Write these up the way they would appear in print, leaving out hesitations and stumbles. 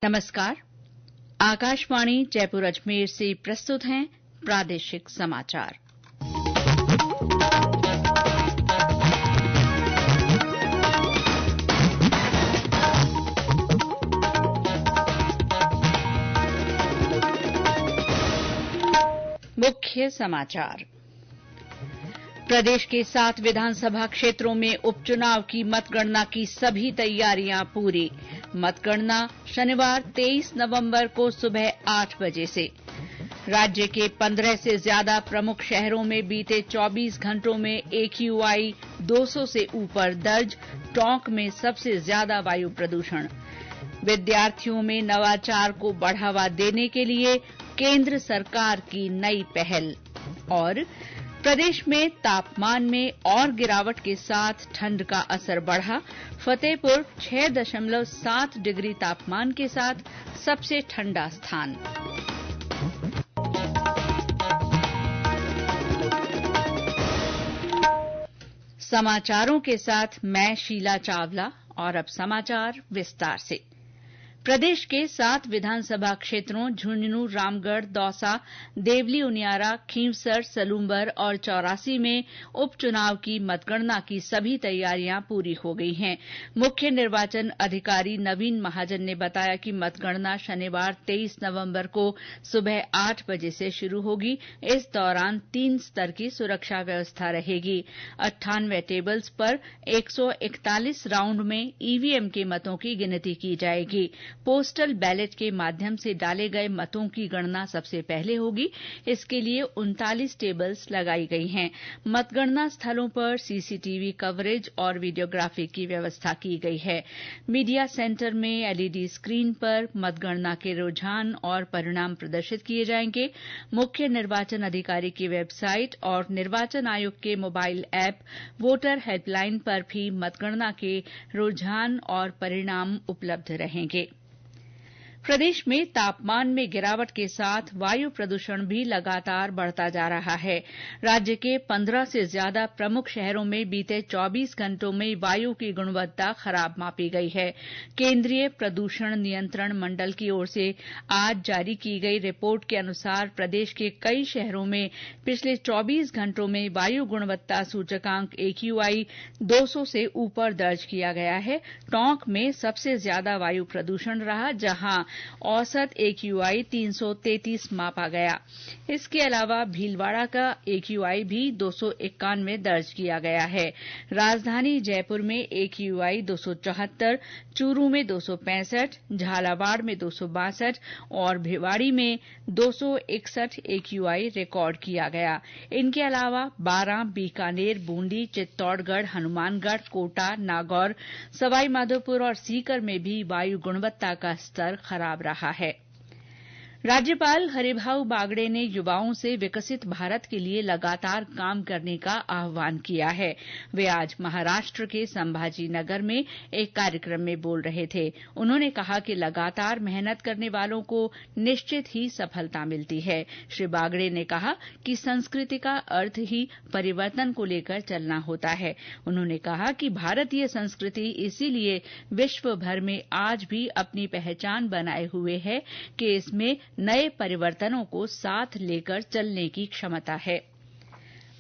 नमस्कार। आकाशवाणी जयपुर अजमेर से प्रस्तुत हैं प्रादेशिक समाचार। मुख्य समाचार। प्रदेश के 7 विधानसभा क्षेत्रों में उपचुनाव की मतगणना की सभी तैयारियां पूरी। मतगणना शनिवार 23 नवंबर को सुबह 8 बजे से। राज्य के 15 से ज्यादा प्रमुख शहरों में बीते 24 घंटों में AQI 200 से ऊपर दर्ज। टोंक में सबसे ज्यादा वायु प्रदूषण। विद्यार्थियों में नवाचार को बढ़ावा देने के लिए केंद्र सरकार की नई पहल। और प्रदेश में तापमान में और गिरावट के साथ ठंड का असर बढ़ा। फतेहपुर 6.7 डिग्री तापमान के साथ सबसे ठंडा स्थान। समाचारों के साथ मैं शीला चावला। और अब समाचार विस्तार से। प्रदेश के 7 विधानसभा क्षेत्रों झुंझुनू, रामगढ़, दौसा, देवली, उनियारा, खींवसर, सलूंबर और चौरासी में उपचुनाव की मतगणना की सभी तैयारियां पूरी हो गई हैं। मुख्य निर्वाचन अधिकारी नवीन महाजन ने बताया कि मतगणना शनिवार 23 नवंबर को सुबह 8 बजे से शुरू होगी। इस दौरान 3 स्तर की सुरक्षा व्यवस्था रहेगी। 98 टेबल्स पर 141 राउंड में ईवीएम के मतों की गिनती की जाएगी। पोस्टल बैलेट के माध्यम से डाले गए मतों की गणना सबसे पहले होगी। इसके लिए 39 टेबल्स लगाई गई हैं। मतगणना स्थलों पर सीसीटीवी कवरेज और वीडियोग्राफी की व्यवस्था की गई है। मीडिया सेंटर में एलईडी स्क्रीन पर मतगणना के रुझान और परिणाम प्रदर्शित किए जाएंगे। मुख्य निर्वाचन अधिकारी की वेबसाइट और निर्वाचन आयोग के मोबाइल ऐप वोटर हेल्पलाइन पर भी मतगणना के रुझान और परिणाम उपलब्ध रहेंगे। प्रदेश में तापमान में गिरावट के साथ वायु प्रदूषण भी लगातार बढ़ता जा रहा है। राज्य के 15 से ज्यादा प्रमुख शहरों में बीते 24 घंटों में वायु की गुणवत्ता खराब मापी गई है। केंद्रीय प्रदूषण नियंत्रण मंडल की ओर से आज जारी की गई रिपोर्ट के अनुसार प्रदेश के कई शहरों में पिछले 24 घंटों में वायु गुणवत्ता सूचकांक AQI 200 से ऊपर दर्ज किया गया है। टोंक में सबसे ज्यादा वायु प्रदूषण रहा, जहां औसत AQI 333 मापा गया। इसके अलावा भीलवाड़ा का AQI भी 291 दर्ज किया गया है। राजधानी जयपुर में AQI 274, चूरू में 265, झालावाड़ में 262 और भिवाड़ी में 261 AQI रिकॉर्ड किया गया। इनके अलावा बारां, बीकानेर, बूंदी, चित्तौड़गढ़, हनुमानगढ़, कोटा, नागौर, सवाईमाधोपुर और सीकर में भी वायु गुणवत्ता का स्तर खराब रहा है। राज्यपाल हरिभाऊ बागड़े ने युवाओं से विकसित भारत के लिए लगातार काम करने का आह्वान किया है। वे आज महाराष्ट्र के संभाजीनगर में एक कार्यक्रम में बोल रहे थे। उन्होंने कहा कि लगातार मेहनत करने वालों को निश्चित ही सफलता मिलती है। श्री बागड़े ने कहा कि संस्कृति का अर्थ ही परिवर्तन को लेकर चलना होता है। उन्होंने कहा कि भारतीय संस्कृति इसीलिए विश्व भर में आज भी अपनी पहचान बनाए हुए है कि इसमें नए परिवर्तनों को साथ लेकर चलने की क्षमता है।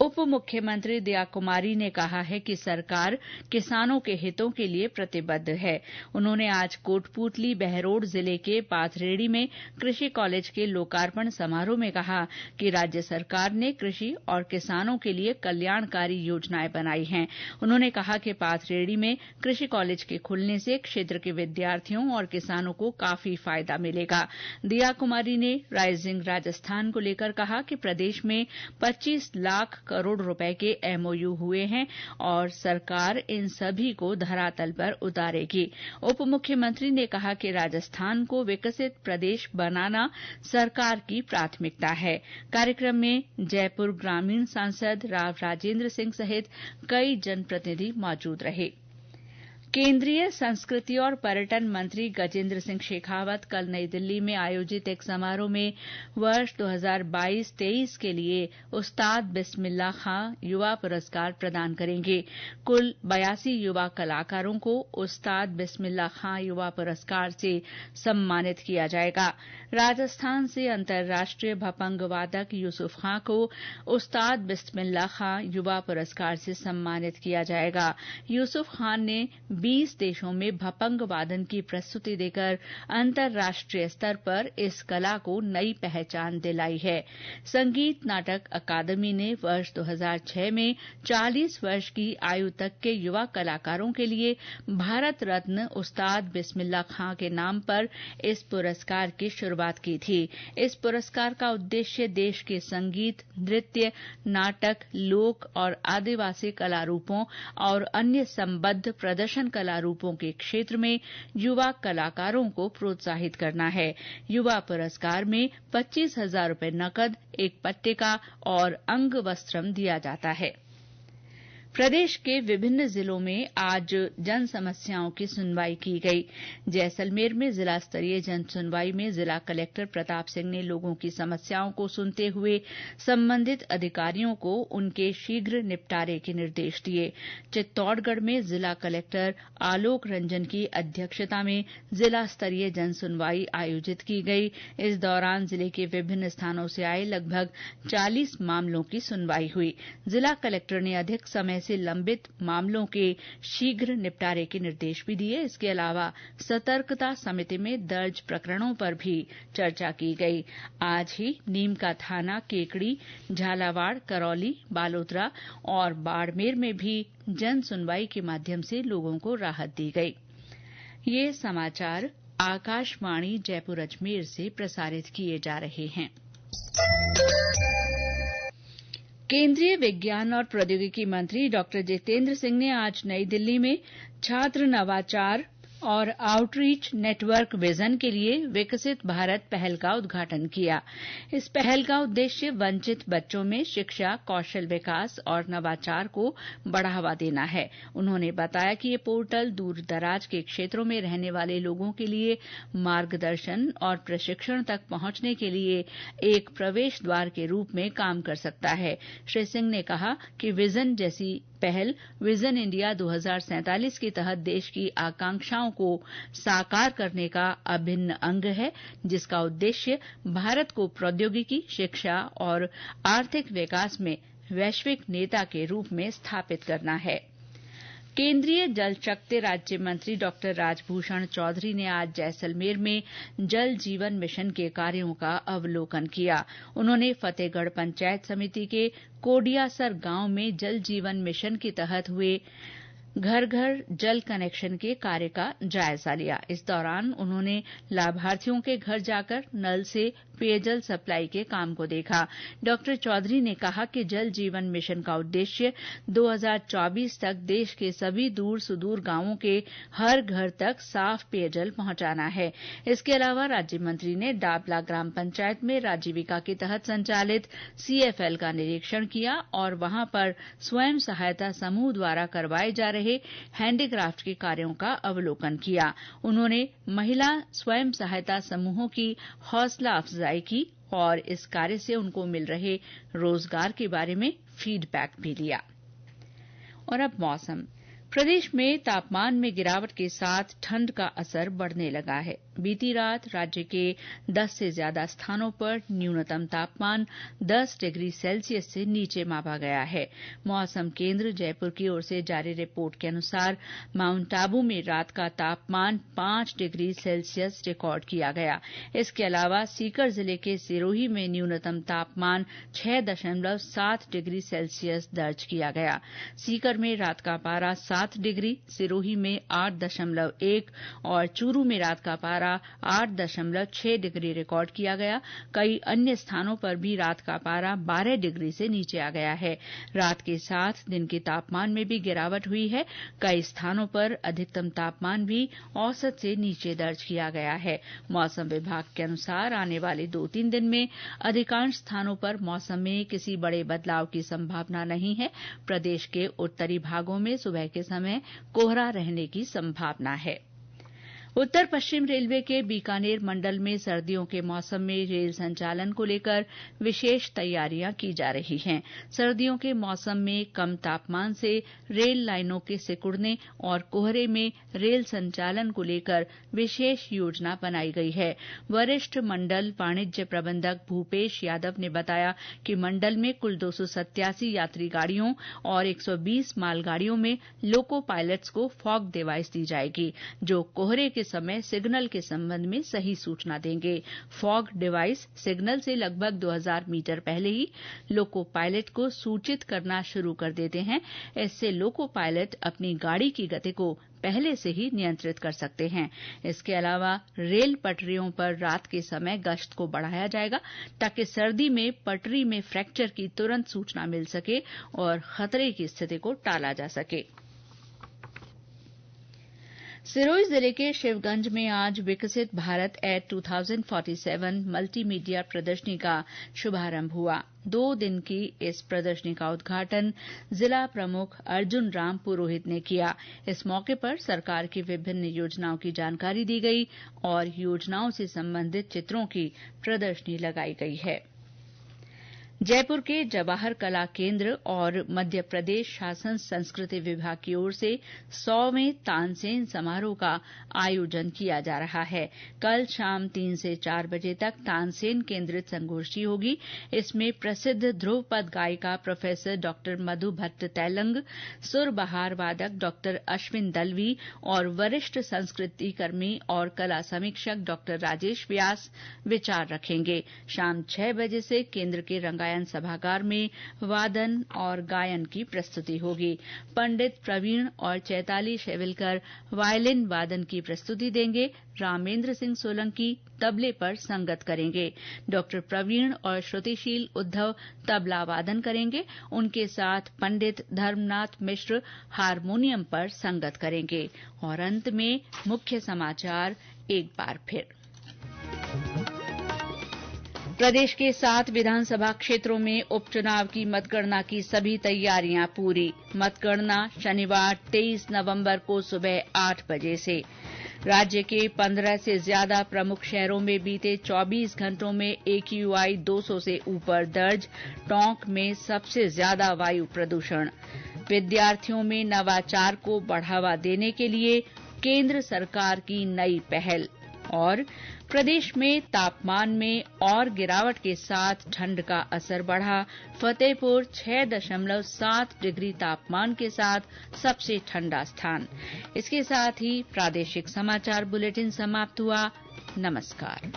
उप मुख्यमंत्री दया कुमारी ने कहा है कि सरकार किसानों के हितों के लिए प्रतिबद्ध है। उन्होंने आज कोटपूतली, बहरोड जिले के पाथरेड़ी में कृषि कॉलेज के लोकार्पण समारोह में कहा कि राज्य सरकार ने कृषि और किसानों के लिए कल्याणकारी योजनाएं बनाई हैं। उन्होंने कहा कि पाथरेड़ी में कृषि कॉलेज के खुलने से क्षेत्र के विद्यार्थियों और किसानों को काफी फायदा मिलेगा। दया कुमारी ने राइजिंग राजस्थान को लेकर कहा कि प्रदेश में 25 लाख करोड़ रुपए के MOU हुए हैं और सरकार इन सभी को धरातल पर उतारेगी। उप मुख्यमंत्री ने कहा कि राजस्थान को विकसित प्रदेश बनाना सरकार की प्राथमिकता है। कार्यक्रम में जयपुर ग्रामीण सांसद राव राजेंद्र सिंह सहित कई जनप्रतिनिधि मौजूद रहे। केंद्रीय संस्कृति और पर्यटन मंत्री गजेंद्र सिंह शेखावत कल नई दिल्ली में आयोजित एक समारोह में वर्ष 2022-23 के लिए उस्ताद बिस्मिल्लाह खां युवा पुरस्कार प्रदान करेंगे। कुल 82 युवा कलाकारों को उस्ताद बिस्मिल्लाह खां युवा पुरस्कार से सम्मानित किया जाएगा। राजस्थान से अंतर्राष्ट्रीय भपंग वादक यूसुफ खां को उस्ताद बिस्मिल्लाह खां युवा पुरस्कार से सम्मानित किया जाएगा। यूसुफ खान ने 20 देशों में भपंग वादन की प्रस्तुति देकर अंतर्राष्ट्रीय स्तर पर इस कला को नई पहचान दिलाई है। संगीत नाटक अकादमी ने वर्ष 2006 में 40 वर्ष की आयु तक के युवा कलाकारों के लिए भारत रत्न उस्ताद बिस्मिल्लाह खां के नाम पर इस पुरस्कार की शुरुआत की थी। इस पुरस्कार का उद्देश्य देश के संगीत, नृत्य, नाटक, लोक और आदिवासी कला रूपों और अन्य संबद्ध प्रदर्शन कला रूपों के क्षेत्र में युवा कलाकारों को प्रोत्साहित करना है। युवा पुरस्कार में 25,000 रूपये नकद, एक पट्टिका और अंग वस्त्रम दिया जाता है। प्रदेश के विभिन्न जिलों में आज जन समस्याओं की सुनवाई की गई। जैसलमेर में जिला स्तरीय जन सुनवाई में जिला कलेक्टर प्रताप सिंह ने लोगों की समस्याओं को सुनते हुए संबंधित अधिकारियों को उनके शीघ्र निपटारे के निर्देश दिए। चित्तौड़गढ़ में जिला कलेक्टर आलोक रंजन की अध्यक्षता में जिला स्तरीय जन सुनवाई आयोजित की गई। इस दौरान जिले के विभिन्न स्थानों से आए लगभग 40 मामलों की सुनवाई हुई। जिला कलेक्टर ने अधिक समय से लंबित मामलों के शीघ्र निपटारे के निर्देश भी दिए। इसके अलावा सतर्कता समिति में दर्ज प्रकरणों पर भी चर्चा की गई। आज ही नीमका थाना, केकड़ी, झालावाड़, करौली, बालोतरा और बाड़मेर में भी जन सुनवाई के माध्यम से लोगों को राहत दी गई। ये समाचार आकाशवाणी जयपुर अजमेर से प्रसारित किए जा रहे हैं। केंद्रीय विज्ञान और प्रौद्योगिकी मंत्री डॉक्टर जितेंद्र सिंह ने आज नई दिल्ली में छात्र नवाचार और आउटरीच नेटवर्क विजन के लिए विकसित भारत पहल का उद्घाटन किया। इस पहल का उद्देश्य वंचित बच्चों में शिक्षा, कौशल विकास और नवाचार को बढ़ावा देना है। उन्होंने बताया कि ये पोर्टल दूर दराज के क्षेत्रों में रहने वाले लोगों के लिए मार्गदर्शन और प्रशिक्षण तक पहुंचने के लिए एक प्रवेश द्वार के रूप में काम कर सकता है। श्री सिंह ने कहा कि विजन जैसी पहल विजन इंडिया 2047 के तहत देश की आकांक्षाओं को साकार करने का अभिन्न अंग है, जिसका उद्देश्य भारत को प्रौद्योगिकी, शिक्षा और आर्थिक विकास में वैश्विक नेता के रूप में स्थापित करना है। केंद्रीय जल शक्ति राज्य मंत्री डॉक्टर राजभूषण चौधरी ने आज जैसलमेर में जल जीवन मिशन के कार्यों का अवलोकन किया। उन्होंने फतेहगढ़ पंचायत समिति के कोडियासर गांव में जल जीवन मिशन के तहत हुए घर घर जल कनेक्शन के कार्य का जायजा लिया। इस दौरान उन्होंने लाभार्थियों के घर जाकर नल से पेयजल सप्लाई के काम को देखा। डॉक्टर चौधरी ने कहा कि जल जीवन मिशन का उद्देश्य 2024 तक देश के सभी दूर सुदूर गांवों के हर घर तक साफ पेयजल पहुंचाना है। इसके अलावा राज्य मंत्री ने डाबला ग्राम पंचायत में राजीविका के तहत संचालित CFL का निरीक्षण किया और वहां पर स्वयं सहायता समूह द्वारा करवाए जा रहे हैंडीक्राफ्ट के कार्यों का अवलोकन किया। उन्होंने महिला स्वयं सहायता समूहों की हौसला अफजाई की और इस कार्य से उनको मिल रहे रोजगार के बारे में फीडबैक भी लिया। और अब मौसम। प्रदेश में तापमान में गिरावट के साथ ठंड का असर बढ़ने लगा है। बीती रात राज्य के 10 से ज्यादा स्थानों पर न्यूनतम तापमान 10 डिग्री सेल्सियस से नीचे मापा गया है। मौसम केंद्र जयपुर की ओर से जारी रिपोर्ट के अनुसार माउंट आबू में रात का तापमान 5 डिग्री सेल्सियस रिकॉर्ड किया गया। इसके अलावा सीकर जिले के सिरोही में न्यूनतम तापमान 6.7 डिग्री सेल्सियस दर्ज किया गया। सीकर में रात का पारा 7 डिग्री, सिरोही में 8.1 और चूरू में रात का पारा पारा 8.6 डिग्री रिकॉर्ड किया गया। कई अन्य स्थानों पर भी रात का पारा 12 डिग्री से नीचे आ गया है। रात के साथ दिन के तापमान में भी गिरावट हुई है। कई स्थानों पर अधिकतम तापमान भी औसत से नीचे दर्ज किया गया है। मौसम विभाग के अनुसार आने वाले 2-3 दिन में अधिकांश स्थानों पर मौसम में किसी बड़े बदलाव की संभावना नहीं है। प्रदेश के उत्तरी भागों में सुबह के समय कोहरा रहने की संभावना है। उत्तर पश्चिम रेलवे के बीकानेर मंडल में सर्दियों के मौसम में रेल संचालन को लेकर विशेष तैयारियां की जा रही हैं। सर्दियों के मौसम में कम तापमान से रेल लाइनों के सिकुड़ने और कोहरे में रेल संचालन को लेकर विशेष योजना बनाई गई है। वरिष्ठ मंडल वाणिज्य प्रबंधक भूपेश यादव ने बताया कि मंडल में कुल 287 यात्री गाड़ियों और 120 मालगाड़ियों में लोको पायलट्स को फॉग डिवाइस दी जाएगी, जो कोहरे के समय सिग्नल के संबंध में सही सूचना देंगे। फॉग डिवाइस सिग्नल से लगभग 2000 मीटर पहले ही लोको पायलट को सूचित करना शुरू कर देते हैं। इससे लोको पायलट अपनी गाड़ी की गति को पहले से ही नियंत्रित कर सकते हैं। इसके अलावा रेल पटरियों पर रात के समय गश्त को बढ़ाया जाएगा, ताकि सर्दी में पटरी में फ्रैक्चर की तुरंत सूचना मिल सके और खतरे की स्थिति को टाला जा सके। सिरोही जिले के शिवगंज में आज विकसित भारत एट 2047 मल्टीमीडिया प्रदर्शनी का शुभारंभ हुआ। 2 दिन की इस प्रदर्शनी का उद्घाटन जिला प्रमुख अर्जुन राम पुरोहित ने किया। इस मौके पर सरकार की विभिन्न योजनाओं की जानकारी दी गई और योजनाओं से संबंधित चित्रों की प्रदर्शनी लगाई गई है। जयपुर के जवाहर कला केंद्र और मध्य प्रदेश शासन संस्कृति विभाग की ओर से 100वें तानसेन समारोह का आयोजन किया जा रहा है। कल शाम 3 से 4 बजे तक तानसेन केंद्रित संगोष्ठी होगी। इसमें प्रसिद्ध ध्रुवपद गायिका प्रोफेसर डॉक्टर मधु भट्ट तैलंग, सुरबहार वादक डॉक्टर अश्विन दलवी और वरिष्ठ संस्कृति कर्मी और कला समीक्षक डॉक्टर राजेश व्यास विचार रखेंगे। शाम 6 बजे से केंद्र के रंगायन सभागार में वादन और गायन की प्रस्तुति होगी। पंडित प्रवीण और चैताली शेविलकर वायलिन वादन की प्रस्तुति देंगे। रामेंद्र सिंह सोलंकी तबले पर संगत करेंगे। डॉक्टर प्रवीण और श्रुतिशील उद्धव तबला वादन करेंगे। उनके साथ पंडित धर्मनाथ मिश्र हारमोनियम पर संगत करेंगे। और अंत में मुख्य समाचार एक बार फिर। प्रदेश के 7 विधानसभा क्षेत्रों में उपचुनाव की मतगणना की सभी तैयारियां पूरी। मतगणना शनिवार 23 नवंबर को सुबह 8 बजे से। राज्य के 15 से ज्यादा प्रमुख शहरों में बीते 24 घंटों में AQI 200 से ऊपर दर्ज। टोंक में सबसे ज्यादा वायु प्रदूषण। विद्यार्थियों में नवाचार को बढ़ावा देने के लिए केंद्र सरकार की नई पहल। और प्रदेश में तापमान में और गिरावट के साथ ठंड का असर बढ़ा। फतेहपुर 6.7 डिग्री तापमान के साथ सबसे ठंडा स्थान। इसके साथ ही प्रादेशिक समाचार बुलेटिन समाप्त हुआ। नमस्कार।